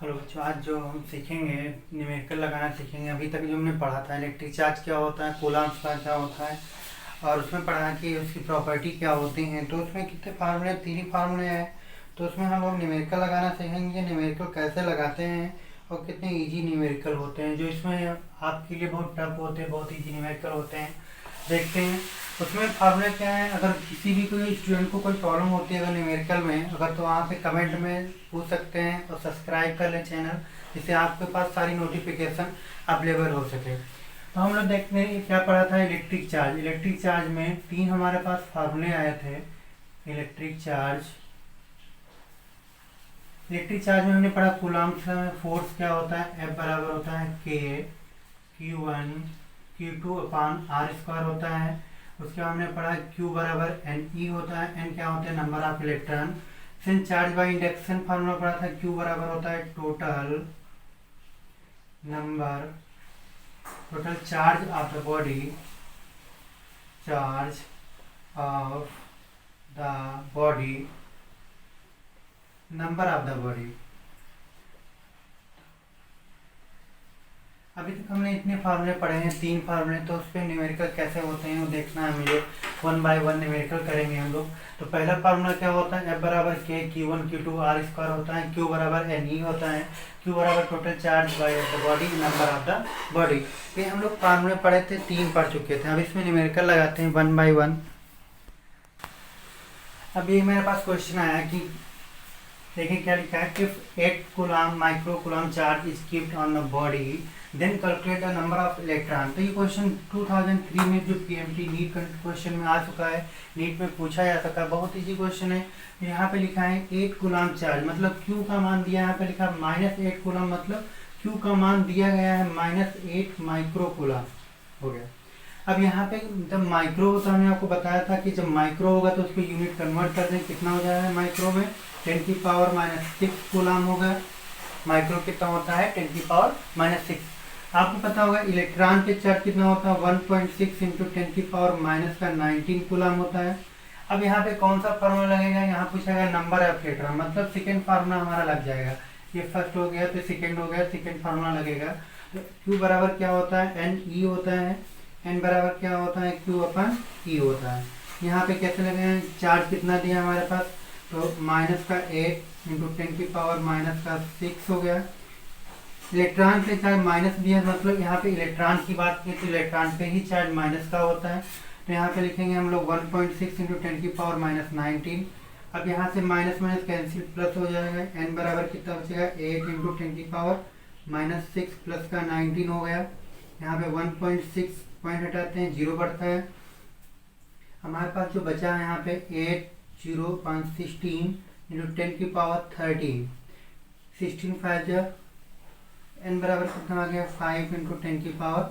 Hello बच्चों, आज जो हम सीखेंगे न्यूमेरिकल लगाना सीखेंगे। अभी तक जो हमने पढ़ा था इलेक्ट्रिक चार्ज क्या होता है, कूलम्ब्स का क्या होता है, और उसमें पढ़ा कि उसकी प्रॉपर्टी क्या होती हैं। तो उसमें कितने फार्मूले, 3 ही फार्मूले हैं। तो उसमें हम लोग न्यूमेरिकल लगाना सीखेंगे, न्यूमेरिकल कैसे लगाते हैं और कितने इजी न्यूमेरिकल होते हैं। जो इसमें आपके लिए बहुत टफ होते हैं, बहुत ईजी न्यूमेरिकल होते हैं, देखते हैं। उसमें फार्मूला क्या है, अगर किसी भी कोई स्टूडेंट को कोई प्रॉब्लम होती है अगर न्यूमेरिकल में, अगर तो वहाँ पे कमेंट में पूछ सकते हैं और सब्सक्राइब कर लें चैनल, जिससे आपके पास सारी नोटिफिकेशन अवेलेबल हो सके। तो हम लोग देखते हैं क्या पढ़ा था, इलेक्ट्रिक चार्ज। इलेक्ट्रिक चार्ज में 3 हमारे पास फार्मूले आए थे। इलेक्ट्रिक चार्ज में हमने पढ़ा कूलम्ब्स में फोर्स क्या होता है, F बराबर होता है K Q1 Q2 अपान R स्क्वायर होता है। उसके बाद हमने पढ़ा Q बराबर NE होता है, N क्या होता है, नंबर ऑफ इलेक्ट्रॉन। फिर चार्ज बाय इंडक्शन फार्मूला पढ़ा था, Q बराबर होता है total charge of the body, number of the body. अभी तक हमने इतने फार्मूले पढ़े हैं, 3 फार्मूले। तो उस पर न्यूमेरिकल कैसे होते हैं वो देखना है मुझे। 1 बाय 1 न्यूमेरिकल करेंगे हम लोग। तो पहला फार्मूला क्या होता है, F बराबर K Q1 Q2 R square होता है। Q बराबर NE होता है। Q बराबर total charge by the body, number of the body. ये हम लोग फार्मूले पढ़े थे, 3 पढ़ चुके थे। अब इसमें न्यूमेरिकल लगाते हैं 1 बाय 1। अब ये मेरे पास क्वेश्चन आया कि देखिए क्या लिखा है, if 8 coulomb micro coulomb charge is keeped on the body then calculate the number of electron. तो ये क्वेश्चन 2003 में जो पीएमटी नीट क्वेश्चन में आ चुका है, नीट में पूछा जा सका, बहुत इजी क्वेश्चन है। यहाँ पे लिखा है 8 कूलम चार्ज, मतलब Q का मान दिया, यहाँ पे लिखा है -8 कूलम, मतलब Q का मान दिया गया है -8 माइक्रो कूलम हो गया। अब यहाँ पे जब माइक्रो होता है, हमने आपको बताया था कि जब माइक्रो होगा तो उसको यूनिट कन्वर्ट कर दें, कितना हो जाएगा माइक्रो में, 10 की पावर -6 कूलम होगा। माइक्रो कितना होता है, 10 की पावर -6। आपको पता होगा इलेक्ट्रॉन के चार्ज कितना होता है, 1.6 इंटू 10 की पावर -19 कूलम होता है। अब यहाँ पे कौन सा फार्मूला लगेगा, यहाँ पूछेगा नंबर ऑफ इलेक्ट्रॉन, मतलब सेकेंड फार्मूला हमारा लग जाएगा। ये फर्स्ट हो गया तो सेकेंड हो गया, सेकेंड फार्मूला लगेगा। तो Q बराबर क्या होता है, NE होता है। N बराबर क्या होता है, Q अपन E होता है। यहाँ पे कैसे लगे हैं, चार्ज कितना दिया हमारे पास, तो -8 इंटू 10 की पावर -6 हो गया। इलेक्ट्रॉन पे चार्ज माइनस दिया, मतलब यहाँ पे इलेक्ट्रॉन की बात की तो इलेक्ट्रॉन पे ही चार्ज माइनस का होता है। तो यहाँ पे लिखेंगे हम लोग 1.6 इंटू 10 की पावर -19। अब यहाँ से माइनस माइनस कैंसिल, प्लस हो जाएगा। N बराबर कितना बचेगा, 8 इंटू 10 की पावर -6 प्लस का 19 हो गया। यहाँ पे 1.6 पॉइंट हटाते हैं, 0 बढ़ता है। हमारे पास जो बचा है यहाँ पे 8 0 5 16 इंटू 10 की पावर 13, 16 5 N बराबर कितना आ गया, 5 इंटू 10 की पावर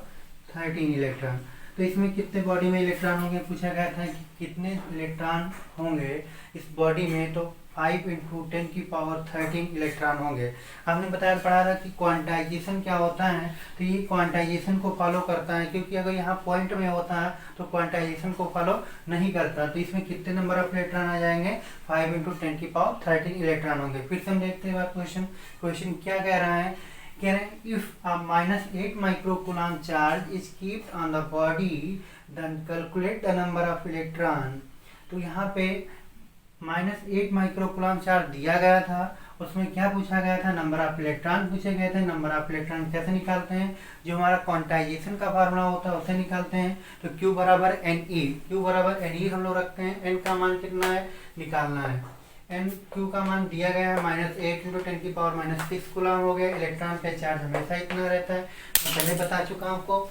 13 इलेक्ट्रॉन। तो इसमें कितने बॉडी में इलेक्ट्रॉन होंगे, पूछा गया था कि कितने इलेक्ट्रॉन होंगे इस बॉडी में, तो 5 इंटू 10 की पावर 13 इलेक्ट्रॉन होंगे। हमने बताया पढ़ा था कि क्वांटाइजेशन क्या होता है, तो ये क्वांटाइजेशन को फॉलो करता है, क्योंकि अगर यहाँ पॉइंट में होता है तो क्वांटाइजेशन को फॉलो नहीं करता। तो इसमें कितने नंबर ऑफ इलेक्ट्रॉन आ जाएंगे, 5 इंटू 10 की पावर 13 इलेक्ट्रॉन होंगे। फिर से हम देखते हैं क्वेश्चन क्या कह रहा है, कह रहे हैं if a -8 microcoulomb charge is keeped on the body then calculate the number of electron. तो यहाँ पे -8 माइक्रोकूलम चार्ज दिया गया था, उसमें क्या पूछा गया था, नंबर ऑफ इलेक्ट्रॉन पूछे गए थे। नंबर ऑफ इलेक्ट्रॉन कैसे निकालते हैं, जो हमारा क्वांटाइजेशन का फार्मूला होता है उसे निकालते हैं। तो Q बराबर NE हम लोग रखते हैं। N का मान कितना है, निकालना है। Q का मान दिया गया है -8 इंटू 10 की पावर -6 कूलम हो गया। इलेक्ट्रॉन पे चार्ज हमेशा इतना रहता है, मैं पहले बता चुका हूँ आपको।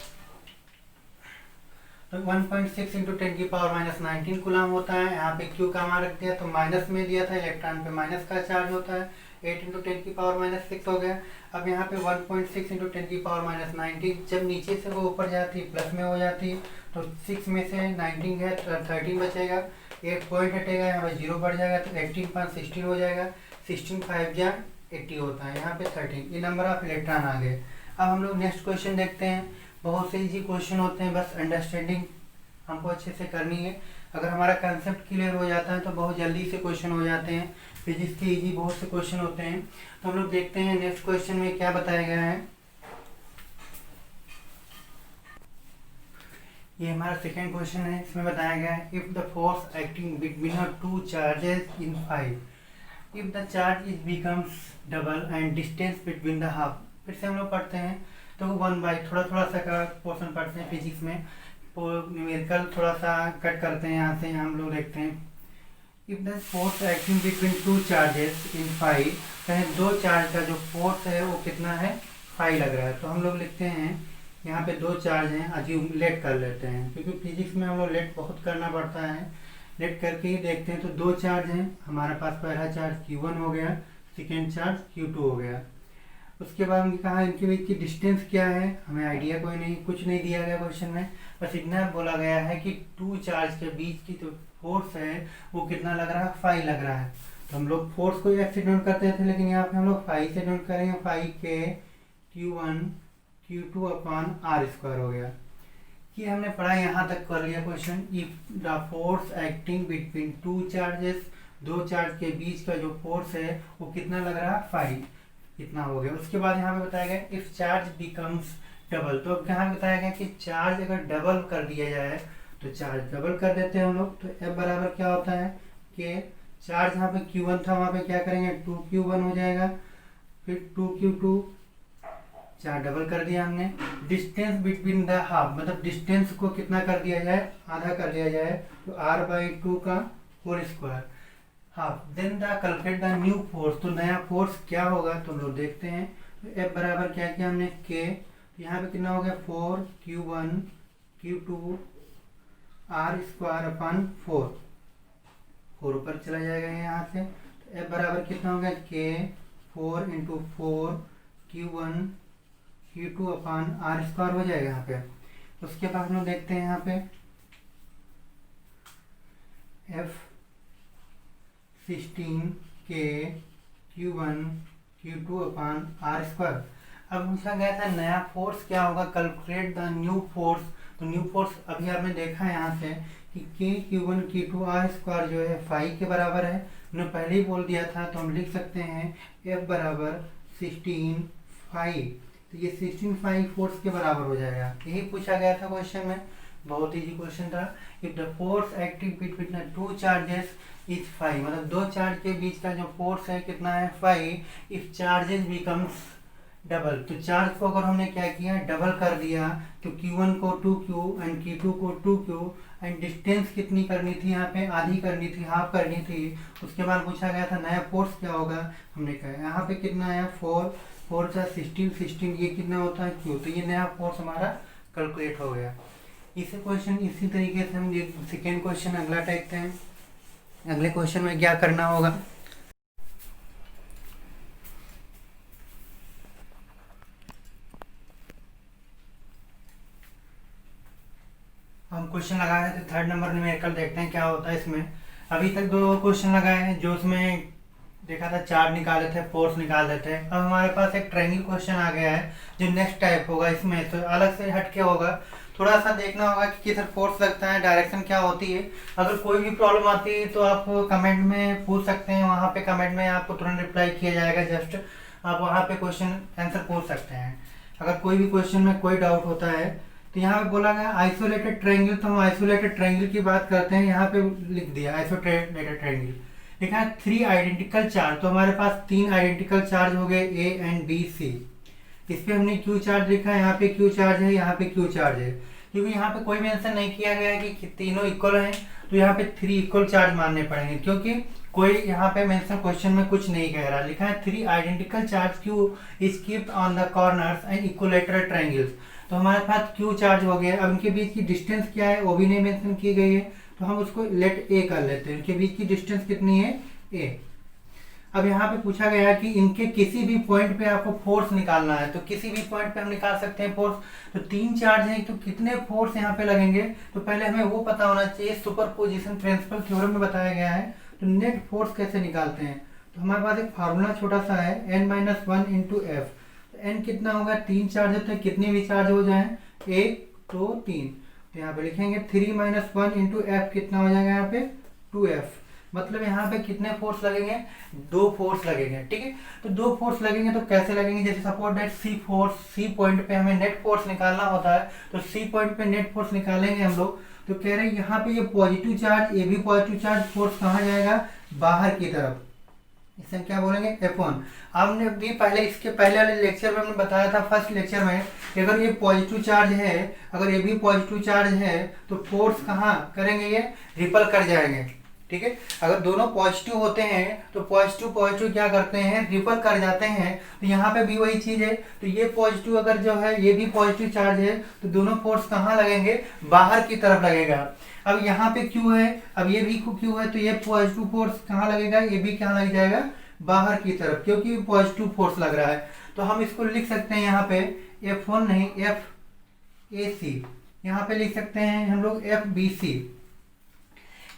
तो 1.6 इंटू 10 की पावर -19 कूलम होता है। यहाँ पे Q का मान रख दिया तो माइनस में दिया था, इलेक्ट्रॉन पे माइनस का चार्ज होता है। 8 इंटू 10 की पावर -6 हो गया। अब यहाँ पे 1.6 इंटू 10 की पावर -19, जब नीचे से वो ऊपर जाती प्लस में हो जाती, तो 6 में से 19 है तो 13 बचेगा। 8 पॉइंट हटेगा, यहाँ पे 0 बढ़ जाएगा तो 18 5 16 हो जाएगा। 16 5 जा 80 होता है, यहाँ पे 13। ये नंबर ऑफ इलेक्ट्रॉन आ गए। अब हम लोग नेक्स्ट क्वेश्चन देखते हैं। बहुत से इजी क्वेश्चन होते हैं, बस अंडरस्टैंडिंग हमको अच्छे से करनी है। अगर हमारा कंसेप्ट क्लियर हो जाता है तो बहुत जल्दी से क्वेश्चन हो जाते हैं। फिजिक्स के इजी बहुत से क्वेश्चन होते हैं। तो हम लोग देखते हैं नेक्स्ट क्वेश्चन में क्या बताया गया है। ये हमारा सेकेंड क्वेश्चन है। इसमें बताया गया है if the force acting between two charges in five, if the charge is becomes double and distance between the half. फिर से हम लोग पढ़ते हैं तो 1/, थोड़ा थोड़ा सा का पोर्शन पढ़ते हैं फिजिक्स में, न्यूमेरिकल थोड़ा सा कट करते हैं यहाँ से। हम लोग देखते हैं if the force acting between two charges in five, कहें दो चार्ज का जो फोर्स है वो कितना है, 5 लग रहा है। तो हम लोग लिखते हैं यहाँ पे दो चार्ज हैं, अज्यूम लेट कर लेते हैं, क्योंकि फिजिक्स में हम लोग लेट बहुत करना पड़ता है। लेट करके ही देखते हैं। तो दो चार्ज हैं हमारे पास, पहला चार्ज Q1 हो गया, सेकेंड चार्ज Q2 हो गया। उसके बाद हमने कहा इनके बीच की डिस्टेंस क्या है, हमें आइडिया कोई नहीं, कुछ नहीं दिया गया क्वेश्चन में, बस इतना बोला गया है कि टू चार्ज के बीच की जो फोर्स है वो कितना लग रहा है, 5 लग रहा है। तो हम लोग फोर्स को F से डिनोट करते थे, लेकिन यहाँ पे हम लोग 5 से डिनोट करेंगे। 5 के Q1 Q2 अपॉन R² हो गया। ये हमने पढ़ा, यहाँ तक कर लिया question. If the force acting between two charges, दो चार्ज के बीच का जो फोर्स है वो कितना लग रहा है, 5, इतना हो गया। उसके बाद यहाँ पे बताया गया इफ चार्ज बिकम्स डबल, तो अब यहाँ बताया गया कि चार्ज अगर डबल कर दिया जाए तो चार्ज डबल कर देते हैं हम लोग। तो F बराबर क्या होता है कि चार्ज यहाँ पे Q1 था, वहाँ पे क्या करेंगे 2Q1 हो जाएगा, फिर 2Q2, चार्ज डबल कर दिया हमने। डिस्टेंस बिटवीन द हाफ, मतलब डिस्टेंस को कितना कर दिया जाए, आधा कर दिया जाए, तो R/2 का whole square half. Then the calculate the new force, तो नया फोर्स क्या होगा तो हम लोग देखते हैं। तो F बराबर क्या किया हमने K, तो यहाँ पे कितना हो गया 4Q1 Q2 R² अपॉन 4 ऊपर चला जाएगा यहाँ से। तो F बराबर कितना हो गया K 4 × 4 Q1 Q2 upon R² हो जाएगा यहाँ पे। उसके बाद हम लोग देखते हैं यहाँ पे F16K Q1 Q2 upon R²। अब पूछा गया था नया फोर्स क्या होगा, कैलकुलेट द न्यू फोर्स। तो न्यू फोर्स अभी आपने देखा है यहाँ से कि K Q1 Q2 R² जो है 5 के बराबर है, हमने पहले ही बोल दिया था। तो हम लिख सकते हैं F बराबर 16 5, तो ये 16 5 फोर्स के बराबर हो जाएगा। यही पूछा गया था क्वेश्चन में, बहुत इजी क्वेश्चन था। If the force acting between the two charges is 5, मतलब दो चार्ज के बीच का जो फोर्स है कितना है 5। इफ चार्जेस बिकम्स डबल, तो चार्ज को अगर हमने क्या किया डबल कर दिया, तो Q1 को 2Q एंड Q2 को 2Q एंड डिस्टेंस कितनी करनी थी, यहाँ पे आधी करनी थी, हाफ करनी थी। उसके बाद पूछा गया था नया फोर्स क्या होगा, हमने कहा यहाँ पे कितना है 4 4 × 16 16, ये कितना होता है Q, तो ये नया फोर्स हमारा कैलकुलेट हो गया। इसी क्वेश्चन इसी तरीके से हम सेकेंड क्वेश्चन अगला देखते हैं। अगले क्वेश्चन में क्या करना होगा, हम क्वेश्चन लगा रहे थे 3rd नंबर न्यूमेरिकल, देखते हैं क्या होता है इसमें। अभी तक 2 क्वेश्चन लगाए हैं, जो उसमें देखा था चार्ज निकाले थे, फोर्स निकाल देते हैं। अब हमारे पास एक ट्रायंगल क्वेश्चन आ गया है जो नेक्स्ट टाइप होगा, इसमें तो अलग से हटके होगा। थोड़ा सा देखना होगा कि किधर फोर्स लगता है, डायरेक्शन क्या होती है। अगर कोई भी प्रॉब्लम आती है तो आप कमेंट में पूछ सकते हैं, वहाँ पे कमेंट में आपको तुरंत रिप्लाई किया जाएगा। जस्ट आप वहाँ पे क्वेश्चन आंसर पूछ सकते हैं। अगर कोई भी क्वेश्चन में कोई डाउट होता है तो यहाँ पे बोला गया आइसोलेटेड ट्रायंगल, तो हम आइसोलेटेड ट्रायंगल की बात करते हैं। यहाँ पे लिख दिया आइसोलेटेड ट्रायंगल, लिखा है 3 आइडेंटिकल चार्ज। तो हमारे पास 3 आइडेंटिकल चार्ज हो गए A एंड B C। इस पे हमने Q चार्ज लिखा है, यहाँ पे Q चार्ज है, यहाँ पे Q चार्ज है। क्योंकि यहाँ पे कोई मेंशन नहीं किया गया है कि तीनों इक्वल हैं, तो यहाँ पे 3 इक्वल चार्ज मानने पड़ेंगे, क्योंकि कोई यहाँ पे मेंशन क्वेश्चन में कुछ नहीं कह रहा। लिखा है 3 identical charge Q is keeped on the corners and equilateral triangles. तो हमारे पास Q चार्ज हो गया। अब इनके बीच की डिस्टेंस क्या है वो भी नहीं मेंशन की गई है, तो हम उसको लेट A कर लेते हैं। इनके बीच की डिस्टेंस कितनी है A। अब यहाँ पे पूछा गया है कि इनके किसी भी पॉइंट पे आपको फोर्स निकालना है, तो किसी भी पॉइंट पे हम निकाल सकते हैं फोर्स। तो 3 चार्ज हैं, तो कितने फोर्स यहाँ पे लगेंगे, तो पहले हमें वो पता होना चाहिए। सुपरपोजिशन प्रिंसिपल थ्योरम में बताया गया है। तो नेट फोर्स कैसे निकालते हैं, तो हमारे पास एक फार्मूला छोटा सा है, n-1 × F। n कितना होगा, 3 चार्ज है, तो कितने भी चार्ज हो जाए 1 2 3, तो यहाँ पे लिखेंगे 3 - 1 इंटू एफ कितना हो जाएगा यहाँ पे 2F। मतलब यहाँ पे कितने फोर्स लगेंगे, 2 फोर्स लगेंगे, ठीक है। तो 2 फोर्स लगेंगे तो कैसे लगेंगे, जैसे suppose that C force, C point पे हमें नेट फोर्स निकालना होता है, तो सी पॉइंट पे नेट फोर्स निकालेंगे हम लोग। तो कह रहे हैं यहाँ पे ये पॉजिटिव चार्ज, ये भी पॉजिटिव चार्ज, फोर्स कहाँ जाएगा, बाहर की तरफ, इसे हम क्या बोलेंगे F1। आपने भी पहले इसके पहले वाले लेक्चर में हमने बताया था, फर्स्ट लेक्चर में, कि अगर ये पॉजिटिव चार्ज है, अगर ये भी पॉजिटिव चार्ज है तो फोर्स कहाँ करेंगे, ये रिपल कर जाएंगे, ठीक है। अगर दोनों पॉजिटिव होते हैं तो पॉजिटिव पॉजिटिव क्या करते हैं, रिपल कर जाते हैं। तो यहाँ पे भी वही चीज है। तो ये पॉजिटिव अगर जो है, ये भी पॉजिटिव चार्ज है, तो दोनों फोर्स कहाँ लगेंगे, बाहर की तरफ लगेगा। अब यहाँ पे क्यू है, अब ये भी क्यू है, तो ये पॉजिटिव फोर्स कहाँ लगेगा, ये भी कहाँ लग जाएगा, बाहर की तरफ, क्योंकि पॉजिटिव फोर्स लग रहा है। तो हम इसको लिख सकते हैं यहाँ पे F1 नहीं, FAC, यहाँ पे लिख सकते हैं हम लोग FBC।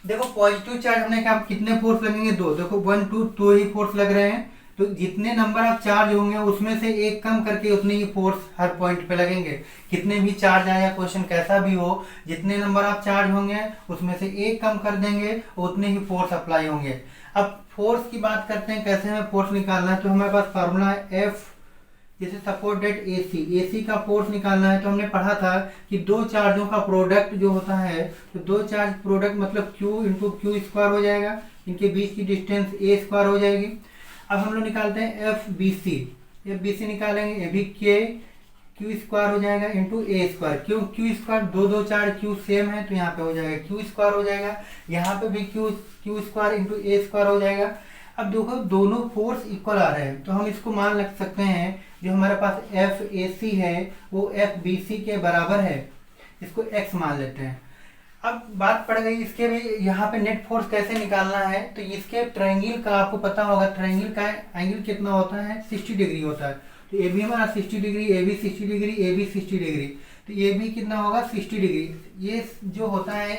देखो पॉजिटिव चार्ज हमने कहा कितने फोर्स लगेंगे, 2, देखो 1 2 2 ही फोर्स लग रहे हैं। तो जितने नंबर ऑफ चार्ज होंगे उसमें से एक कम करके उतने ही फोर्स हर पॉइंट पे लगेंगे। कितने भी चार्ज आया, क्वेश्चन कैसा भी हो, जितने नंबर ऑफ चार्ज होंगे उसमें से एक कम कर देंगे, उतने ही फोर्स अप्लाई होंगे। अब फोर्स की बात करते हैं, कैसे हमें फोर्स निकालना है। तो हमारे पास फार्मूला है F, जैसे सपोज दैट AC का फोर्स निकालना है। तो हमने पढ़ा था कि 2 चार्जों का प्रोडक्ट जो होता है, तो 2 चार्ज प्रोडक्ट मतलब Q इंटू क्यू स्क्वायर हो जाएगा, इनके बीच की डिस्टेंस A स्क्वायर हो जाएगी। अब हम लोग निकालते हैं FBC निकालेंगे, ये भी क्यू स्क्वायर हो जाएगा इंटू A स्क्वायर। क्यों Q square, 2 charge Q same है तो यहाँ पे हो जाएगा क्यू स्क्वायर हो जाएगा, यहाँ पे भी Q square into A square हो जाएगा। अब देखो दोनों फोर्स इक्वल आ रहे हैं, तो हम इसको मान लग सकते हैं जो हमारे पास FAC है वो FBC के बराबर है, इसको x मान लेते हैं। अब बात पड़ गई इसके भी, यहाँ पे नेट फोर्स कैसे निकालना है। तो इसके ट्रायंगल का आपको पता होगा, ट्रायंगल का एंगल कितना होता है, 60 डिग्री होता है। तो ये भी हमारा 60 डिग्री, ये भी 60 डिग्री, ये भी 60 डिग्री, तो ये भी कितना होगा 60 डिग्री। ये जो होता है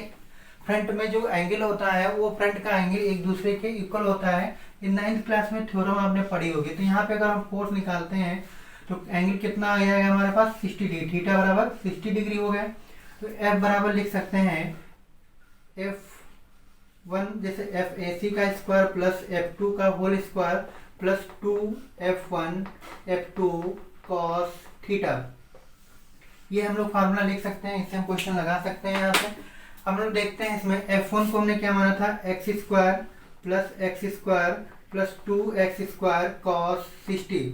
फ्रंट में जो एंगल होता है वो फ्रंट का एंगल एक दूसरे के इक्वल होता है। इन 9th क्लास में थ्योरम आपने पढ़ी होगी। तो यहाँ पे अगर हम फोर्स निकालते हैं तो एंगल कितना आ जाएगा हमारे पास 60 डिग्री, थीटा बराबर 60 डिग्री हो गया। तो F बराबर लिख सकते हैं F1 जैसे FAC का स्क्वायर प्लस F2 का whole square plus 2F1 F2 cos theta. ये हम लोग फार्मूला लिख सकते हैं, इससे हम क्वेश्चन लगा सकते हैं। यहाँ से हम लोग देखते हैं इसमें F1 को हमने क्या माना था, x square plus x square plus 2x square cos 60।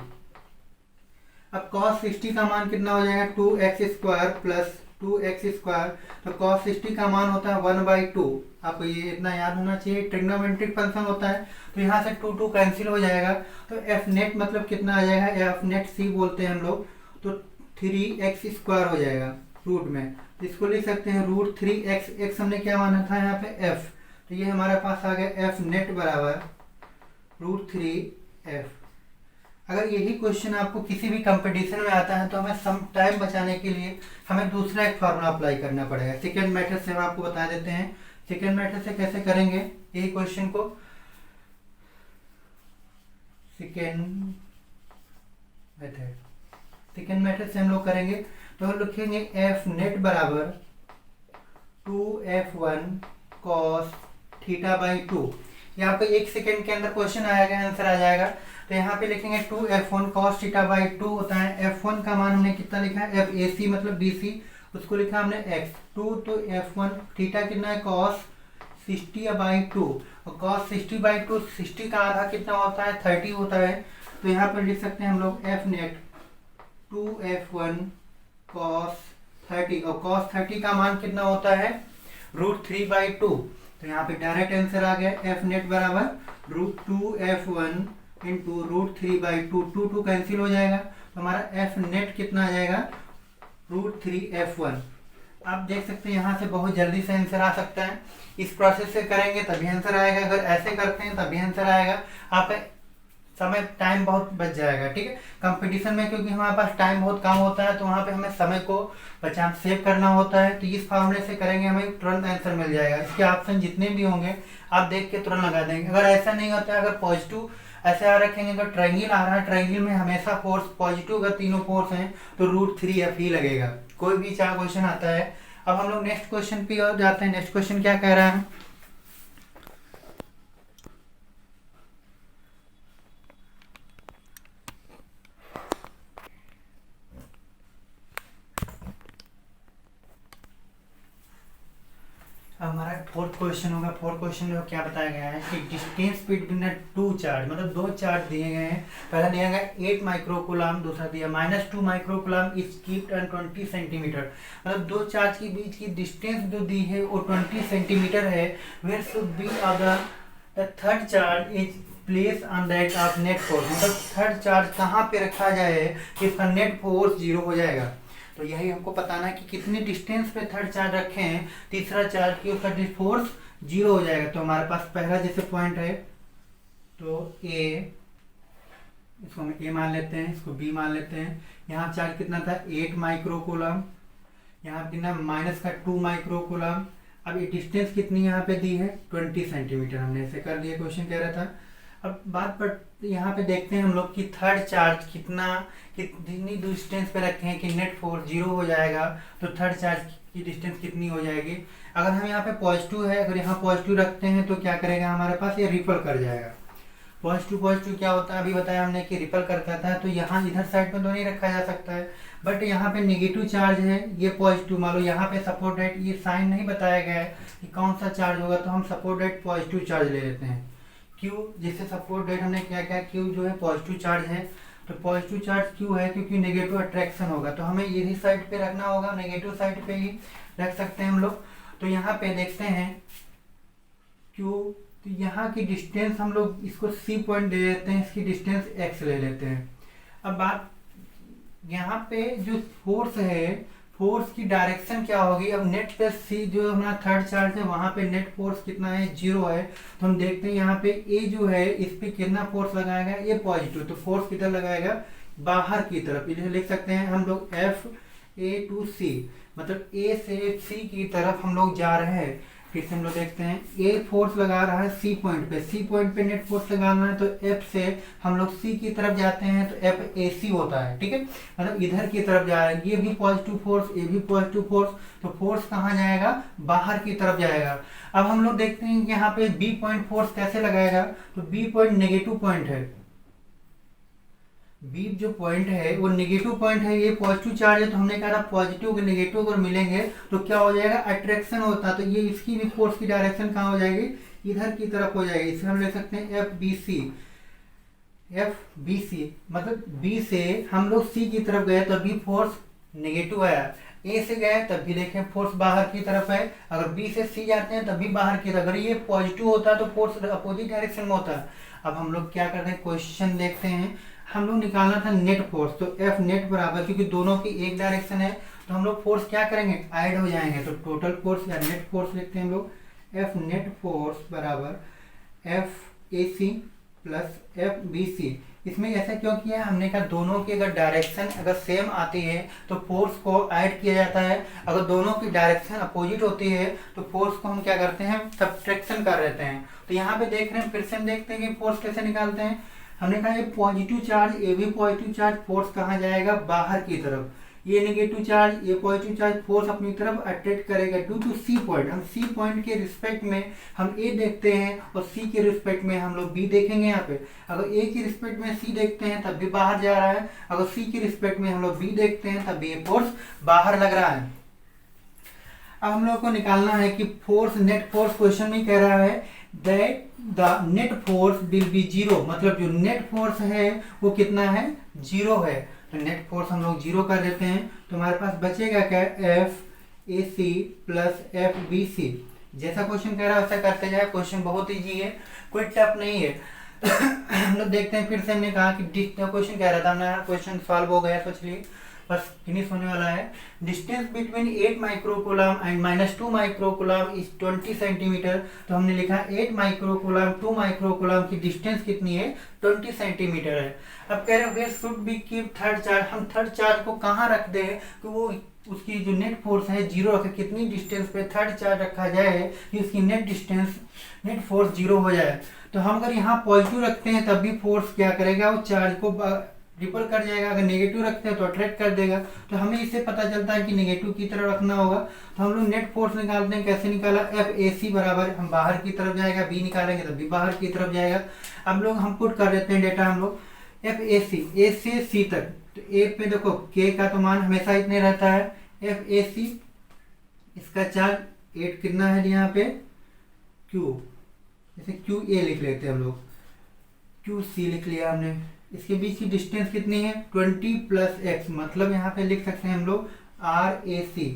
अब cos 60 का मान कितना हो जाएगा, 2x square plus 2x square. तो cos 60 का मान होता है 1/2। आपको ये इतना याद होना चाहिए, ट्रिग्नोमेट्रिक फंक्शन होता है। तो यहाँ से 2 2 कैंसिल हो जाएगा। तो f नेट मतलब कितना आ जाएगा, f नेट c बोलते हैं हम लोग, तो 3x स्क्वायर हो जाएगा रूट में। तो इसको लिख सकते हैं √3x, x हमने क्या माना था यहाँ पे f, तो ये हमारे पास आ गया f नेट बराबर √3f। अगर यही क्वेश्चन आपको किसी भी कंपटीशन में आता है तो हमें सम टाइम बचाने के लिए हमें दूसरा एक फार्मूला अप्लाई करना पड़ेगा। सेकेंड मेथड से हम आपको बता देते हैं, सेकेंड मेथड से कैसे करेंगे यही क्वेश्चन को। सेकेंड मेथड से हम लोग करेंगे तो हम लिखेंगे f नेट बराबर 2f1 cos θ/2। यहाँ पे 1 सेकेंड के अंदर क्वेश्चन आएगा, आंसर आ जाएगा। तो यहाँ पे लिखेंगे 2f1 cos θ/2 होता है। f1 का मान हमने कितना लिखा है, FAC मतलब BC, उसको लिखा हमने x। 2 तो f1 थीटा कितना है cos 60/2, और cos 60/2 60 का आधा कितना होता है 30 होता है। तो यहाँ पर लिख सकते हैं हम लोग f नेट 2f1 cos 30, और cos 30 का मान कितना होता है √3/2। तो यहाँ पे डायरेक्ट आंसर आ गया, f नेट बराबर √2f1 इंटू √3/2, 2 2 कैंसिल हो जाएगा। तो हमारा f नेट कितना आ जाएगा √3f1। आप देख सकते हैं यहाँ से बहुत जल्दी से आंसर आ सकता है। इस प्रोसेस से करेंगे तभी आंसर आएगा, अगर ऐसे करते हैं तभी आंसर आएगा। आप समय टाइम बहुत बच जाएगा, ठीक है। कंपटीशन में क्योंकि हमारे पास टाइम बहुत कम होता है तो वहाँ पे हमें समय को बचा सेव करना होता है। तो इस फार्मूले से करेंगे हमें तुरंत आंसर मिल जाएगा। इसके ऑप्शन जितने भी होंगे आप देख के तुरंत लगा देंगे। अगर ऐसा नहीं होता है, अगर पॉजिटिव ऐसे आ रखेंगे, अगर ट्रायंगल आ रहा है, ट्रायंगल में हमेशा फोर्स पॉजिटिव, अगर तीनों फोर्स हैं तो √3f ही लगेगा, कोई भी चाहे क्वेश्चन आता है। अब हम लोग नेक्स्ट क्वेश्चन पे और जाते हैं। नेक्स्ट क्वेश्चन क्या कह रहा है, हमारा फोर्थ क्वेश्चन होगा। फोर्थ क्वेश्चन में क्या बताया गया है कि डिस्टेंस बिटवीन टू चार्ज, मतलब दो चार्ज दिए गए हैं। पहला दिया गया 8 माइक्रोकूलम, दूसरा दिया -2 microcoulomb is kept at 20 centimetre. मतलब दो चार्ज के बीच की डिस्टेंस जो दी है वो 20 सेंटीमीटर है। Where should be the third charge is place on that of net force, मतलब थर्ड चार्ज कहाँ पे रखा जाए कि इसका नेट फोर्स 0 हो जाएगा। तो यही हमको बताना है कि कितनी डिस्टेंस पे थर्ड चार्ज रखे हैं तीसरा चार्ज की, उसका फोर्स 0 हो जाएगा। तो हमारे पास पहला जैसे पॉइंट है तो ए, इसको हम ए मान लेते हैं, इसको बी मान लेते हैं। यहाँ चार्ज कितना था 8 माइक्रोकूलम, यहाँ कितना -2 माइक्रोकूलम। अब ये डिस्टेंस कितनी यहाँ पे दी है 20 सेंटीमीटर, हमने ऐसे कर दिया, क्वेश्चन कह रहा था। अब बात पर यहाँ पे देखते हैं हम लोग कि थर्ड चार्ज कितनी डिस्टेंस पे रखे हैं कि नेट फोर्स 0 हो जाएगा। तो थर्ड चार्ज की डिस्टेंस कितनी हो जाएगी, अगर हम यहाँ पे पॉजिटिव है, अगर यहाँ पॉजिटिव रखते हैं तो क्या करेगा हमारे पास, ये रिपल कर जाएगा। पॉजिटिव क्या होता है, अभी बताया हमने कि रिपल करता था। तो यहाँ इधर साइड में तो नहीं रखा जा सकता है, बट यहाँ पे नेगेटिव चार्ज है, ये पॉजिटिव, मान लो यहाँ पे सपोर्टेड, ये साइन नहीं बताया गया है कि कौन सा चार्ज होगा, तो हम सपोर्टेड पॉजिटिव चार्ज ले लेते हैं। क्यों, जैसे सपोर्ट डेट हमने क्या क्या, क्यू जो है पॉजिटिव चार्ज है, तो पॉजिटिव चार्ज क्यों है, क्योंकि नेगेटिव अट्रैक्शन होगा, तो हमें यही साइड पे रखना होगा, नेगेटिव साइड पे ही रख सकते हैं हम लोग। तो यहाँ पे देखते हैं क्यू, तो यहाँ की डिस्टेंस हम लोग इसको सी पॉइंट दे देते हैं, इसकी डिस्टेंस एक्स ले लेते हैं। अब बात यहाँ पे जो फोर्स है, फोर्स की डायरेक्शन क्या होगी, अब नेट पे सी जो हमारा थर्ड चार्ज है वहां पे नेट फोर्स कितना है 0 है। तो हम देखते हैं यहाँ पे ए जो है इस पे कितना फोर्स लगाएगा, ये पॉजिटिव, तो फोर्स किधर लगाएगा, बाहर की तरफ। इसे लिख सकते हैं हम लोग FA to C, मतलब ए से सी की तरफ हम लोग जा रहे हैं। फिर से हम लोग देखते हैं, ए फोर्स लगा रहा है सी पॉइंट पे, सी पॉइंट पे नेट फोर्स लगाना है, तो एफ से हम लोग सी की तरफ जाते हैं तो एफ ए सी होता है, ठीक है, मतलब इधर की तरफ जा रहा है। ये भी पॉजिटिव फोर्स, ये भी पॉजिटिव फोर्स, तो फोर्स कहाँ जाएगा, बाहर की तरफ जाएगा। अब हम लोग देखते हैं कि यहाँ पे बी पॉइंट फोर्स कैसे लगाएगा, तो बी पॉइंट नेगेटिव पॉइंट है, बी जो पॉइंट है वो नेगेटिव पॉइंट है, ये पॉजिटिव चार्ज है, तो हमने कहा था पॉजिटिव और नेगेटिव अगर मिलेंगे तो क्या हो जाएगा, अट्रैक्शन होता, तो ये इसकी भी फोर्स की डायरेक्शन कहाँ हो जाएगी, इधर की तरफ हो जाएगी। इसे हम ले सकते हैं एफ बी सी, मतलब बी से हम लोग सी की तरफ गए तो बी फोर्स नेगेटिव आया, ए से गए तब भी देखें फोर्स बाहर की तरफ है, अगर बी से सी जाते हैं तब भी बाहर की तरफ। अगर ये पॉजिटिव होता है तो फोर्स अपोजिट डायरेक्शन में होता है। अब हम लोग क्या करते हैं, क्वेश्चन देखते हैं, हम लोग निकालना था नेट फोर्स, तो एफ नेट बराबर, क्योंकि दोनों की एक डायरेक्शन है तो हम लोग फोर्स क्या करेंगे, ऐड हो जाएंगे, तो टोटल फोर्स या नेट फोर्स लिखते हैं हम लोग, एफ नेट फोर्स बराबर F A C plus F B C. इसमें ऐसा क्यों किया, हमने कहा दोनों की अगर डायरेक्शन अगर सेम आती है तो फोर्स को ऐड किया जाता है, अगर दोनों की डायरेक्शन अपोजिट होती है तो फोर्स को हम क्या करते हैं, सब्ट्रैक्शन कर देते हैं। तो यहाँ पे देख रहे हैं, फिर से हम देखते हैं कि फोर्स कैसे निकालते हैं। हमने कहा ये पॉजिटिव चार्ज, ये भी पॉजिटिव चार्ज, फोर्स कहाँ जाएगा, बाहर की तरफ, ये नेगेटिव चार्ज, ये पॉजिटिव चार्ज, फोर्स अपनी तरफ अट्रैक्ट करेगा ड्यू टू सी पॉइंट। हम सी पॉइंट के रिस्पेक्ट में हम ए देखते हैं और सी के रिस्पेक्ट में हम लोग बी देखेंगे। यहाँ पे अगर ए के रिस्पेक्ट में सी देखते हैं तब भी बाहर जा रहा है, अगर सी के रिस्पेक्ट में हम लोग बी देखते हैं तब भी ये फोर्स बाहर लग रहा है। अब हम लोग को निकालना है कि फोर्स, नेट फोर्स क्वेश्चन में कह रहा है that the net force will be 0, मतलब जो नेट फोर्स है वो कितना है, 0 है। तो नेट फोर्स हम लोग 0 कर देते हैं, तो हमारे पास बचेगा क्या, F A C plus F B C. जैसा क्वेश्चन कह रहा है वैसा करते जाए, क्वेश्चन बहुत ईजी है, कोई टफ नहीं है। हम लोग देखते हैं, फिर से हमने कहा कि क्वेश्चन कह रहा था, हमने क्वेश्चन सॉल्व हो गया, सोच लिए बस फिनिश होने वाला है। Distance between 8 microcoulomb and -2 microcoulomb is 20 centimetre. तो हमने लिखा 8 माइक्रोकूलम 2 माइक्रोकूलम की डिस्टेंस कितनी है, 20 सेंटीमीटर है। अब कह रहे हैं where should be keep third charge, हम थर्ड चार्ज को कहाँ रख दें कि वो उसकी जो नेट फोर्स है 0 रखे, कितनी डिस्टेंस पे थर्ड चार्ज रखा जाए कि उसकी नेट फोर्स 0 हो जाए। तो हम अगर यहाँ पॉजिटिव रखते हैं तब भी फोर्स क्या करेगा, वो चार्ज को रिपल कर जाएगा, अगर नेगेटिव रखते हैं तो अट्रैक्ट कर देगा। तो हमें इससे पता चलता है कि नेगेटिव की तरफ रखना होगा। तो हम लोग नेट फोर्स निकालते हैं, कैसे निकाला, एफ ए सी बराबर, हम बाहर की तरफ जाएगा, बी निकालेंगे तो बी बाहर की तरफ जाएगा। अब लोग हम पुट कर देते हैं डेटा, हम लोग एफ ए सी, ए से सी तक, तो ए पे देखो के का तो मान हमेशा इतने रहता है, एफ ए सी इसका चार्ज 8 कितना है यहाँ पे क्यू, जैसे क्यू ए लिख लेते हैं हम लोग, क्यू सी लिख लिया हमने। इसके बीच की डिस्टेंस कितनी है 20 प्लस एक्स, मतलब यहाँ पे लिख सकते हैं हम लोग आर ए सी,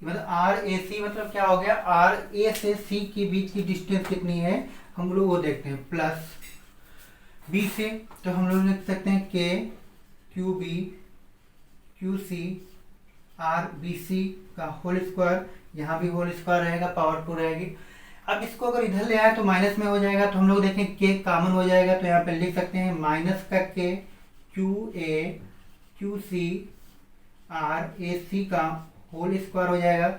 मतलब आर ए सी मतलब क्या हो गया, आर ए से सी के बीच की डिस्टेंस कितनी है हम लोग वो देखते हैं, प्लस बी से तो हम लोग लिख सकते हैं K Q B Q C R B C का होल स्क्वायर, यहाँ भी होल स्क्वायर रहेगा, पावर 2 रहेगी। अब इसको अगर इधर ले आए तो माइनस में हो जाएगा, तो हम लोग देखें के कॉमन हो जाएगा, तो यहाँ पे लिख सकते हैं माइनस का K Q A Q C R A C का होल स्क्वायर हो जाएगा,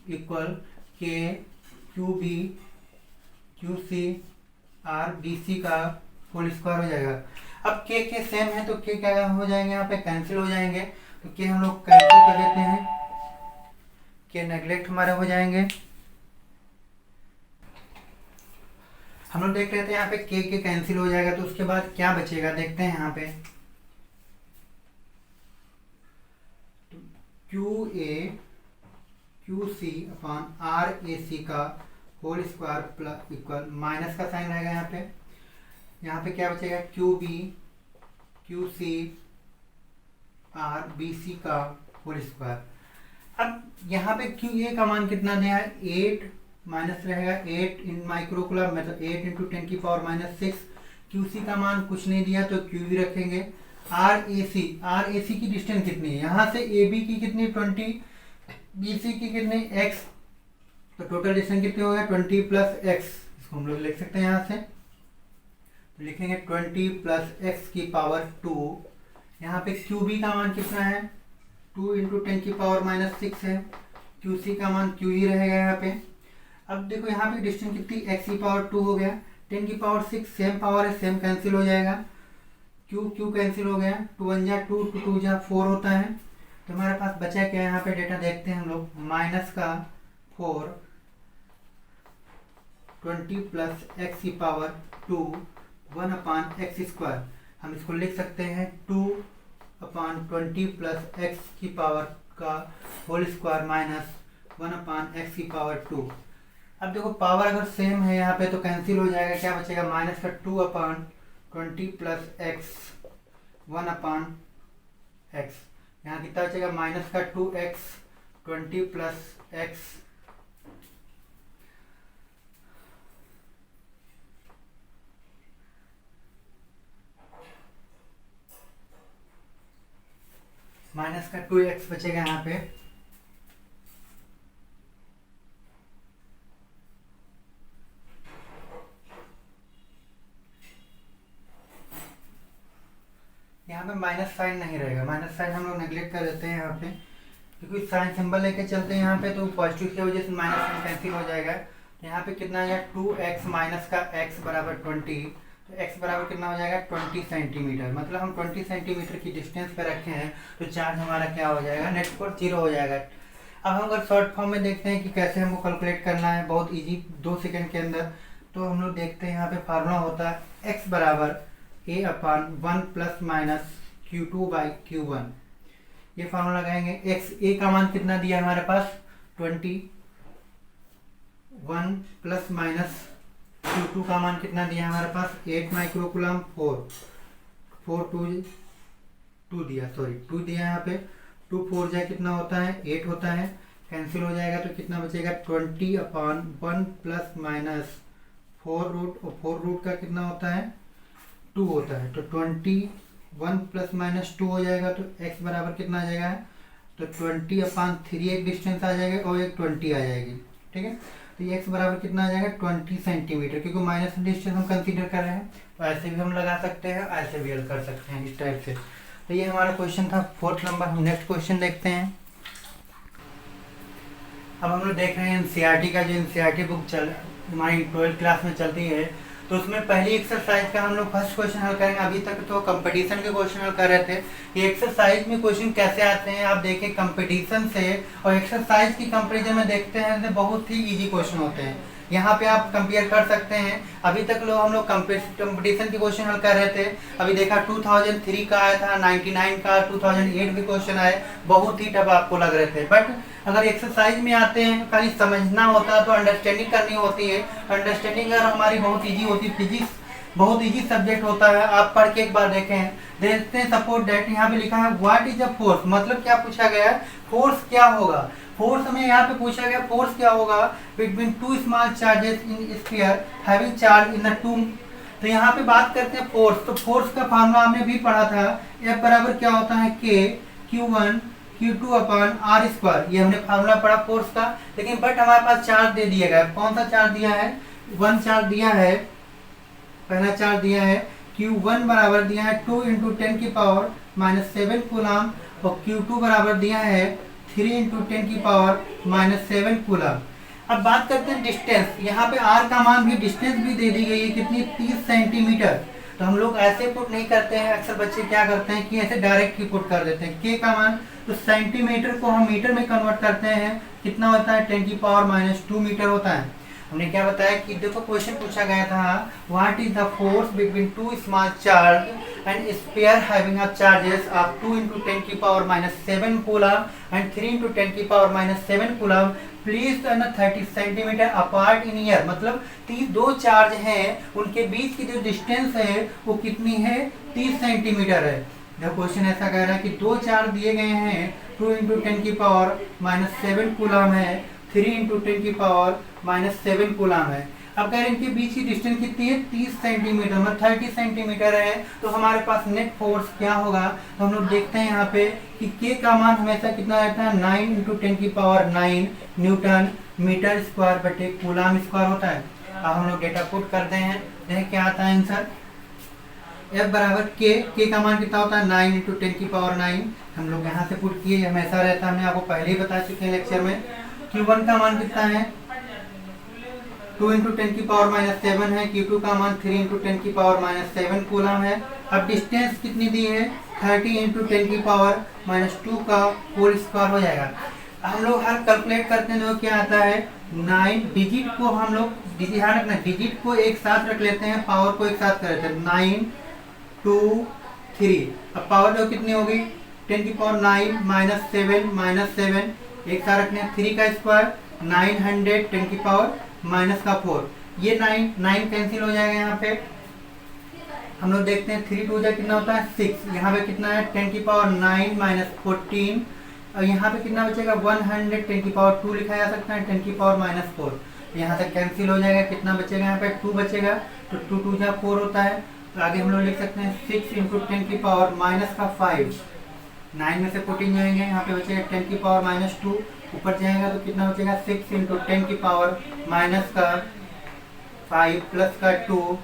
equal K Q B Q C R B C का होल स्क्वायर हो जाएगा। अब के सेम है तो के क्या हो जाएंगे, यहाँ पे कैंसिल हो जाएंगे, तो के हम लोग कैंसिल कर देते हैं, के नेग्लेक्ट हमारे हो जाएंगे। हम लोग देख रहे थे यहाँ पे के कैंसिल हो जाएगा, तो उसके बाद क्या बचेगा देखते हैं यहाँ पे, Q A Q C upon R A C का whole square plus equal minus का साइन रहेगा यहाँ पे क्या बचेगा, Q B Q C R B C का होल स्क्वायर। अब यहाँ पे क्यू ए का मान कितना दिया है 8 माइनस रहेगा 8 इन माइक्रोकुलम, मतलब 8 इंटू 10 की पावर माइनस 6। क्यू सी का मान कुछ नहीं दिया तो क्यू भी रखेंगे। आर ए सी की डिस्टेंस कितनी है, यहाँ से ए बी की कितनी 20, बी सी की कितनी x, तो टोटल डिस्टेंस कितनी हो गया 20 प्लस एक्स, इसको हम लोग लिख सकते हैं यहाँ से, तो लिखेंगे 20 प्लस एक्स की पावर 2। यहाँ पे क्यू बी का मान कितना है 2 इंटू 10 की पावर माइनस 6 है, क्यू सी का मान क्यू ही रहेगा यहाँ पे। अब देखो यहाँ पे डिस्टेंस कितनी x की पावर 2 हो गया, 10 की पावर 6 सेम पावर है, सेम कैंसिल हो जाएगा, क्यू कैंसिल हो गया, 2 1 जा 2 2 जा 4 होता है। तो हमारे पास बचा क्या है, यहाँ पे डेटा देखते हैं हम लोग, माइनस का 4 20 प्लस एक्स की पावर 2 1 अपान एक्स स्क्वायर, हम इसको लिख सकते हैं 2 अपान 20 प्लस एक्स की पावर का होल स्क्वायर माइनस 1 अपान एक्स की पावर 2। अब देखो पावर अगर सेम है यहाँ पे तो कैंसिल हो जाएगा, क्या बचेगा माइनस का 2 अपान 20 प्लस एक्स 1 अपान एक्स, यहाँ कितना बचेगा माइनस का 2x 20 प्लस एक्स माइनस का 2x बचेगा यहाँ पे, यहाँ पे माइनस साइन नहीं रहेगा, माइनस साइन हम लोग नेग्लेक्ट कर देते हैं यहाँ पे, क्योंकि साइन सिंबल लेके चलते हैं यहाँ पे, तो पॉजिटिव की वजह से माइनस साइन कैंसिल हो जाएगा। तो यहाँ पे कितना आ जाएगा 2x माइनस का x बराबर 20, तो x बराबर कितना हो जाएगा 20 सेंटीमीटर, मतलब हम 20 सेंटीमीटर की डिस्टेंस पे रखे हैं, तो चार्ज हमारा क्या हो जाएगा नेट फोर्स 0 हो जाएगा। अब हम अगर शॉर्ट फॉर्म में देखते हैं कि कैसे हमको कैलकुलेट करना है, बहुत ईजी 2 सेकेंड के अंदर, तो हम लोग देखते हैं यहाँ पे फार्मूला होता है x बराबर a upon 1 plus minus Q2 by Q1, ये फार्मूला लगाएंगे। x a का मान कितना दिया हमारे पास 20, 1 प्लस माइनस Q2 का मान कितना दिया हमारे पास 8 माइक्रोकुलम 4 2 दिया, सॉरी 2 दिया यहाँ पे, 2 4 जाए कितना होता है 8 होता है, कैंसिल हो जाएगा तो कितना बचेगा 20 अपान 1 प्लस माइनस 4 रूट, और 4 रूट का कितना होता है 2 होता है, तो 21 प्लस माइनस 2 हो जाएगा, तो x बराबर कितना आ जाएगा, तो 20 अपान 3 एक डिस्टेंस आ जाएगा और एक 20 आ जाएगी, ठीक है। तो ये x बराबर कितना आ जाएगा 20 सेंटीमीटर, क्योंकि माइनस डिस्टेंस हम कंसीडर कर रहे हैं, तो ऐसे भी हम लगा सकते हैं, ऐसे भी हल कर सकते हैं इस टाइप से। तो ये हमारा क्वेश्चन था 4th नंबर। हम नेक्स्ट क्वेश्चन देखते हैं। अब हम लोग देख रहे हैं एनसीईआरटी का, जो एनसीईआरटी बुक हमारी 12th क्लास में चलती है, तो उसमें पहली एक्सरसाइज का हम लोग फर्स्ट क्वेश्चन हल करेंगे। अभी तक तो कंपटीशन के क्वेश्चन हल कर रहे थे। ये एक्सरसाइज में क्वेश्चन कैसे आते हैं आप देखें कंपटीशन से और एक्सरसाइज की कंपेरिजन में देखते हैं तो बहुत ही इजी क्वेश्चन होते हैं। यहाँ पे आप कंपेयर कर सकते हैं। अभी तक हम लोग कंपटीशन के क्वेश्चन हल कर रहे थे। अभी देखा 2003 का आया था, 99 का, 2008 के क्वेश्चन आए, बहुत ही टफ आपको लग रहे थे। बट अगर एक्सरसाइज में आते हैं खाली समझना होता है तो अंडरस्टैंडिंग करनी होती है। अंडरस्टैंडिंग अगर हमारी बहुत ईजी होती है, फिजिक्स बहुत ईजी सब्जेक्ट होता है, आप पढ़ के एक बार देखें। देखते हैं सपोर्ट डेट यहाँ पे लिखा है व्हाट इज द फोर्स, मतलब क्या पूछा गया है, फोर्स क्या होगा। फोर्स हमें यहाँ पे पूछा गया फोर्स क्या होगा between two small charges in sphere having charge in the two. तो यहाँ पे बात करते हैं फोर्स। तो फोर्स का फार्मूला हमने भी पढ़ा था, F बराबर क्या होता है K Q1 Q2 upon R square. ये हमने फार्मूला पढ़ा फोर्स का। लेकिन बट हमारे पास चार्ज दे दिया गया, कौन सा चार्ज दिया है, 1 चार्ज दिया है। पहला चार्ज दिया है Q1 बराबर दिया है 2 × 10 की पावर -7 कूलम और Q2 बराबर दिया है 3 × 10 की पावर -7 कूलम। अब बात करते हैं डिस्टेंस। यहाँ पे R का मान भी, डिस्टेंस भी दे दी गई है कितनी, 30 सेंटीमीटर। तो हम लोग ऐसे पुट नहीं करते हैं, अक्सर बच्चे क्या करते हैं कि ऐसे डायरेक्ट ही पुट कर देते हैं। K का मान तो सेंटीमीटर को हम मीटर में कन्वर्ट करते हैं, कितना होता है 10 की पावर -2 मीटर होता है। हमने क्या बताया कि देखो क्वेश्चन पूछा गया था what is the force between two small charge and sphere having a charges of 2 × 10 की पावर -7 कूलम एंड 3 × 10 की power -7 coulomb please 30 centimetre apart in year. मतलब 2 चार्ज हैं, उनके बीच की जो डिस्टेंस है वो कितनी है, 30 सेंटीमीटर है। जब क्वेश्चन ऐसा कह रहा है कि 2 चार्ज दिए गए हैं, 2 × 10 की पावर -7 कूलम है, 3 × 10 की पावर -7 कूलम है। अब कह रहे हैं इनके बीच की डिस्टेंस कितनी है, 30 सेंटीमीटर, मतलब 30 सेंटीमीटर है। तो हमारे पास नेट फोर्स क्या होगा, तो हम लोग देखते हैं यहाँ पे कि K का मान हमेशा कितना रहता है, 9 × 10 की पावर 9 न्यूटन मीटर स्क्वायर बटे कूलम स्क्वायर होता है। अब हम लोग डेटा पुट करते हैं, देखें क्या आता है आंसर। F बराबर K का मान कितना होता है, 9 × 10 की पावर 9। हम लोग यहाँ से पुट किए, हमेशा रहता है, हमने आपको पहले ही बता चुके हैं लेक्चर में। Q1 का मान कितना है, 2 × 10 की पावर -7 है। Q2 का मान 3 × 10 की पावर -7 कूलम है। अब डिस्टेंस कितनी दी है, 30 × 10 की पावर -2 का होल स्क्वायर हो जाएगा। हम लोग हर कैलकुलेट करते हैं तो क्या आता है, 9 डिजिट को हम लोग ध्यान रखना, डिजिट को एक साथ रख लेते हैं, पावर को एक साथ कर लेते हैं, 9 2 3। अब पावर जो कितनी होगी, 10 की पावर 9 -7 एक साथ रखने, 3 का स्क्वायर 900 10 की पावर -4। ये 9 कैंसिल हो जाएगा। यहाँ पे हम लोग देखते हैं 3 2 कितना होता है 6। यहाँ पे कितना है 10 की पावर 9 -14 और यहाँ पे कितना बचेगा 100 10 की पावर 2 लिखा जा सकता है, 10 की पावर -4। यहाँ तक कैंसिल हो जाएगा, कितना बचेगा यहाँ पे 2 बचेगा, तो 2 2 4 होता है। तो आगे हम लोग लिख सकते हैं 6 × 10 की पावर -5। 9 में से 14 जाएंगे, यहाँ पे बचेगा 10 की पावर -2, ऊपर जाएगा तो कितना बचेगा 6 × 10 की पावर -5 प्लस का 2।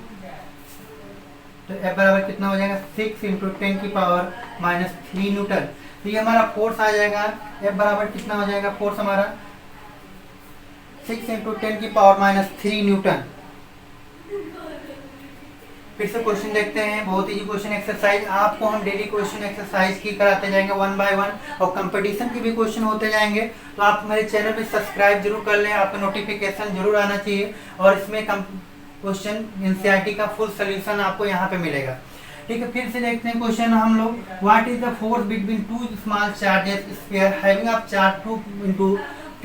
तो F बराबर कितना हो जाएगा 6 × 10 की पावर -3 न्यूटन। तो ये हमारा फोर्स आ जाएगा। F बराबर कितना हो जाएगा, फोर्स हमारा 6 × 10 की पावर -3 न्यूटन। फिर से क्वेश्चन देखते हैं, बहुत ही क्वेश्चन एक्सरसाइज आपको हम डेली क्वेश्चन एक्सरसाइज की कराते जाएंगे 1 बाय 1 और कंपटीशन के भी क्वेश्चन होते जाएंगे। तो आप मेरे चैनल में सब्सक्राइब जरूर कर लें, आपको नोटिफिकेशन जरूर आना चाहिए और इसमें क्वेश्चन एनसीईआरटी का फुल सोल्यूशन आपको यहाँ पे मिलेगा। ठीक है, फिर से देखते हैं क्वेश्चन हम लोग, what is the force between two small charges sphere having a charge 2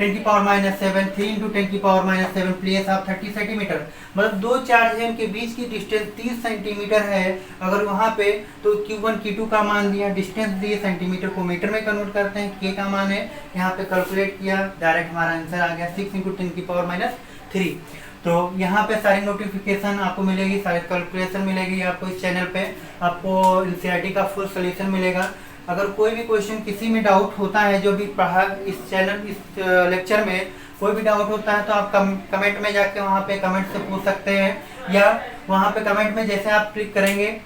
× 10 की पावर -7 3 × 10 की पावर -7 प्लेस ऑफ 30 सेंटीमीटर। मतलब 2 चार्ज है, उनके बीच की डिस्टेंस 30 सेंटीमीटर है। अगर वहाँ पे तो Q1 Q2 का मान दिया, डिस्टेंस दिए, सेंटीमीटर को मीटर में कन्वर्ट करते हैं, K का मान है, यहाँ पे कैलकुलेट किया, डायरेक्ट हमारा आंसर आ गया 6 × 10 की पावर -3। तो यहाँ पे सारी नोटिफिकेशन आपको मिलेगी, सारी कैलकुलेशन मिलेगी आपको इस चैनल पे, आपको एनसीईआरटी का फुल सोल्यूशन मिलेगा। अगर कोई भी क्वेश्चन किसी में डाउट होता है, जो भी पढ़ा इस चैनल इस लेक्चर में कोई भी डाउट होता है तो आप कमेंट में जाके वहाँ पे कमेंट से पूछ सकते हैं, या वहाँ पे कमेंट में जैसे आप क्लिक करेंगे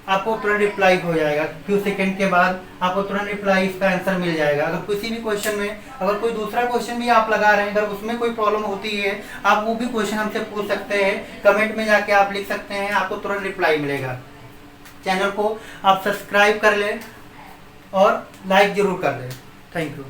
आपको तुरंत रिप्लाई हो जाएगा, फ्यू सेकंड के बाद आपको तुरंत रिप्लाई इसका आंसर मिल जाएगा। अगर किसी भी क्वेश्चन में अगर कोई दूसरा क्वेश्चन भी आप लगा रहे हैं, अगर उसमें कोई प्रॉब्लम होती है आप वो भी क्वेश्चन हमसे पूछ सकते हैं, कमेंट में जाके आप लिख सकते हैं, आपको तुरंत रिप्लाई मिलेगा। चैनल को आप सब्सक्राइब कर लें और लाइक जरूर कर दें। Thank you.